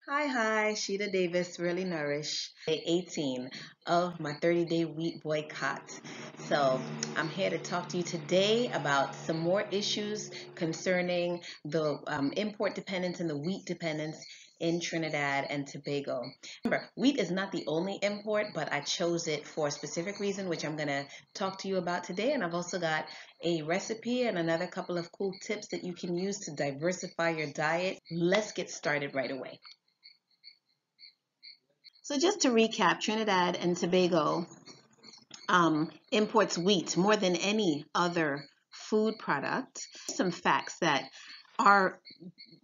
Hi, Sheeta Davis, Really Nourish, day 18 of my 30-day wheat boycott. So, I'm here to talk to you today about some more issues concerning the import dependence and the wheat dependence in Trinidad and Tobago. Remember, wheat is not the only import, but I chose it for a specific reason, which I'm going to talk to you about today. And I've also got a recipe and another couple of cool tips that you can use to diversify your diet. Let's get started right away. So just to recap, Trinidad and Tobago imports wheat more than any other food product. Some facts that are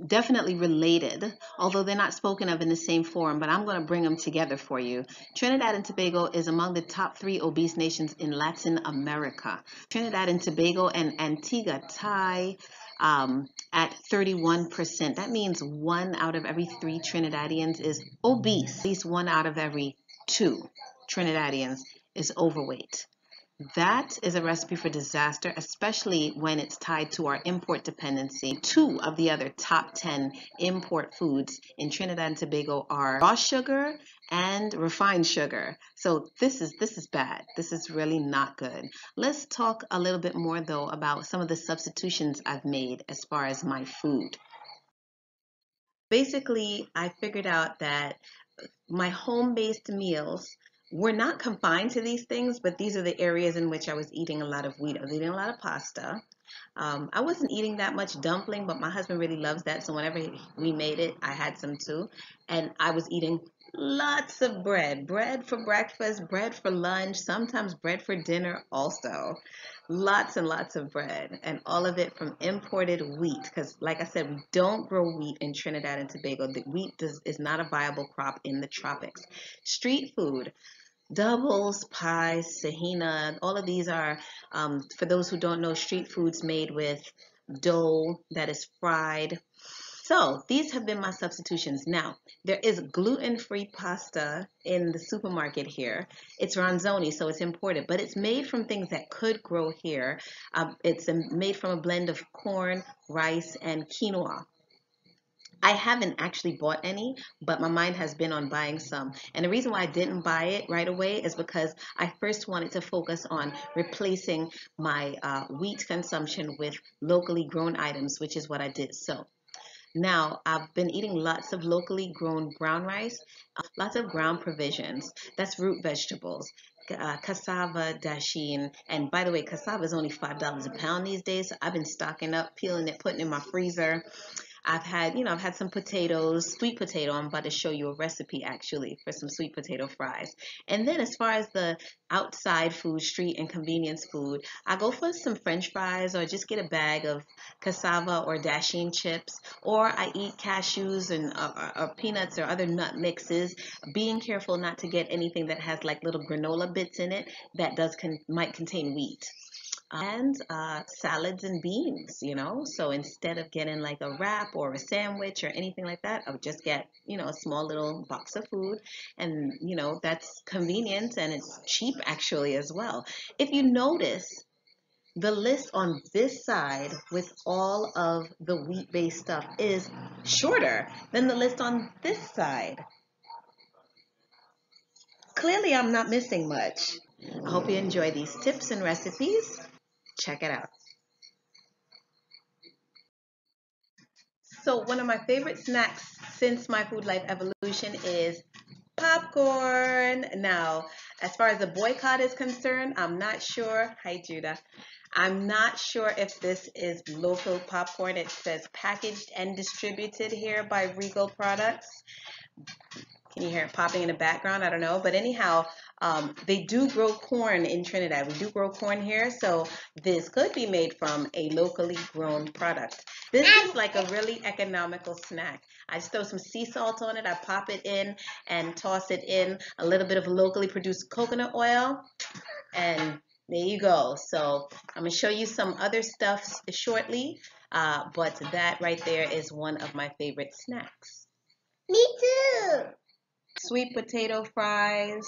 definitely related, although they're not spoken of in the same form, but I'm going to bring them together for you. Trinidad and Tobago is among the top 3 obese nations in Latin America. Trinidad and Tobago and Antigua tie at 31%. That means 1 out of every 3 Trinidadians is obese. At least 1 out of every 2 Trinidadians is overweight. That is a recipe for disaster, especially when it's tied to our import dependency. 2 of the other top 10 import foods in Trinidad and Tobago are raw sugar and refined sugar. So this is bad. This is really not good. Let's talk a little bit more though about some of the substitutions I've made as far as my food. Basically, I figured out that my home-based meals were not confined to these things, but these are the areas in which I was eating a lot of wheat. I was eating a lot of pasta. I wasn't eating that much dumpling, but my husband really loves that. So whenever we made it, I had some too. And I was eating lots of bread. Bread for breakfast, bread for lunch, sometimes bread for dinner also. Lots and lots of bread, and all of it from imported wheat. Because, like I said, we don't grow wheat in Trinidad and Tobago. The is not a viable crop in the tropics. Street food, doubles, pies, sahina, all of these are, for those who don't know, street foods made with dough that is fried. So these have been my substitutions. Now, there is gluten-free pasta in the supermarket here. It's ranzoni, so it's imported, but it's made from things that could grow here. It's made from a blend of corn, rice, and quinoa. I haven't actually bought any, but my mind has been on buying some. And the reason why I didn't buy it right away is because I first wanted to focus on replacing my wheat consumption with locally grown items, which is what I did. So now I've been eating lots of locally grown brown rice, lots of ground provisions. That's root vegetables. Cassava, dasheen, and by the way, cassava is only $5 a pound these days. So I've been stocking up, peeling it, putting it in my freezer. I've had some potatoes, sweet potato. I'm about to show you a recipe actually for some sweet potato fries. And then as far as the outside food, street and convenience food, I go for some French fries or just get a bag of cassava or dasheen chips, or I eat cashews and or peanuts or other nut mixes, being careful not to get anything that has like little granola bits in it that might contain wheat and salads and beans, So instead of getting like a wrap or a sandwich or anything like that, I would just get, a small little box of food. And, that's convenient and it's cheap actually as well. If you notice, the list on this side with all of the wheat-based stuff is shorter than the list on this side. Clearly, I'm not missing much. I hope you enjoy these tips and recipes. Check it out. So one of my favorite snacks since my food life evolution is popcorn. Now, as far as the boycott is concerned, I'm not sure. Hi, Judah. I'm not sure if this is local popcorn. It says packaged and distributed here by Regal Products. Can you hear it popping in the background? I don't know. But anyhow, they do grow corn in Trinidad. We do grow corn here. So this could be made from a locally grown product. This is like a really economical snack. I just throw some sea salt on it. I pop it in and toss it in a little bit of locally produced coconut oil. And there you go. So I'm going to show you some other stuff shortly. But that right there is one of my favorite snacks. Me too. Sweet potato fries.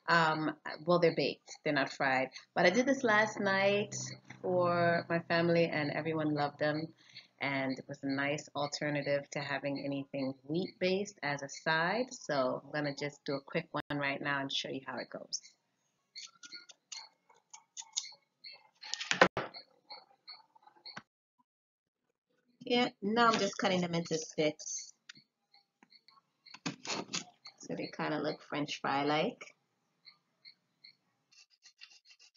Well, they're baked, they're not fried. But I did this last night for my family, and everyone loved them. and it was a nice alternative to having anything wheat-based as a side. So I'm gonna just do a quick one right now and show you how it goes. Yeah, now I'm just cutting them into sticks so they kind of look French fry-like.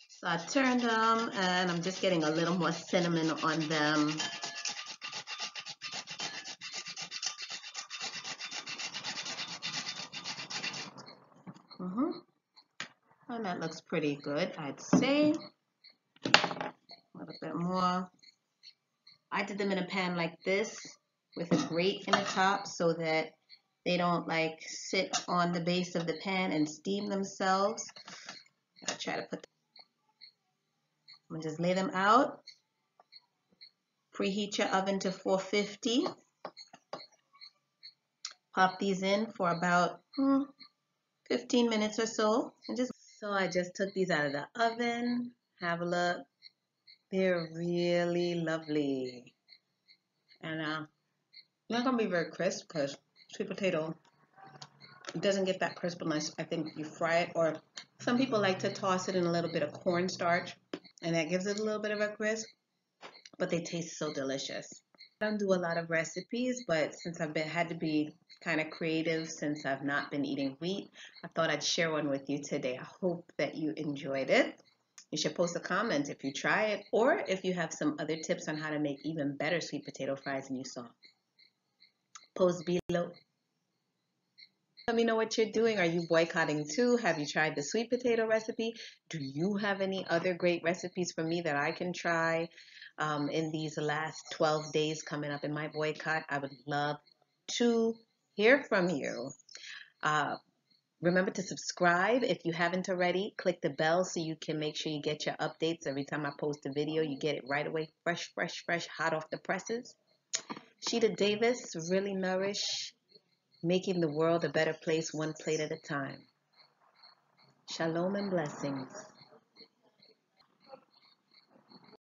So I turned them and I'm just getting a little more cinnamon on them. And that looks pretty good, I'd say. A little bit more. I did them in a pan like this with a grate in the top so that they don't like sit on the base of the pan and steam themselves. I'll try to put I'm gonna just lay them out. Preheat your oven to 450. Pop these in for about 15 minutes or so. So I just took these out of the oven. Have a look. They're really lovely. And they're not gonna be very crisp because sweet potato, it doesn't get that crisp unless I think you fry it, or some people like to toss it in a little bit of cornstarch and that gives it a little bit of a crisp, but they taste so delicious. I don't do a lot of recipes, but since I've had to be kind of creative since I've not been eating wheat, I thought I'd share one with you today. I hope that you enjoyed it. You should post a comment if you try it, or if you have some other tips on how to make even better sweet potato fries than you saw. Post below. Let me know what you're doing. Are you boycotting too? Have you tried the sweet potato recipe? Do you have any other great recipes for me that I can try in these last 12 days coming up in my boycott? I would love to hear from you. Remember to subscribe if you haven't already. Click the bell so you can make sure you get your updates. Every time I post a video, you get it right away, fresh, fresh, fresh, hot off the presses. Sheeta Davis, Really Nourish, making the world a better place one plate at a time. Shalom and blessings.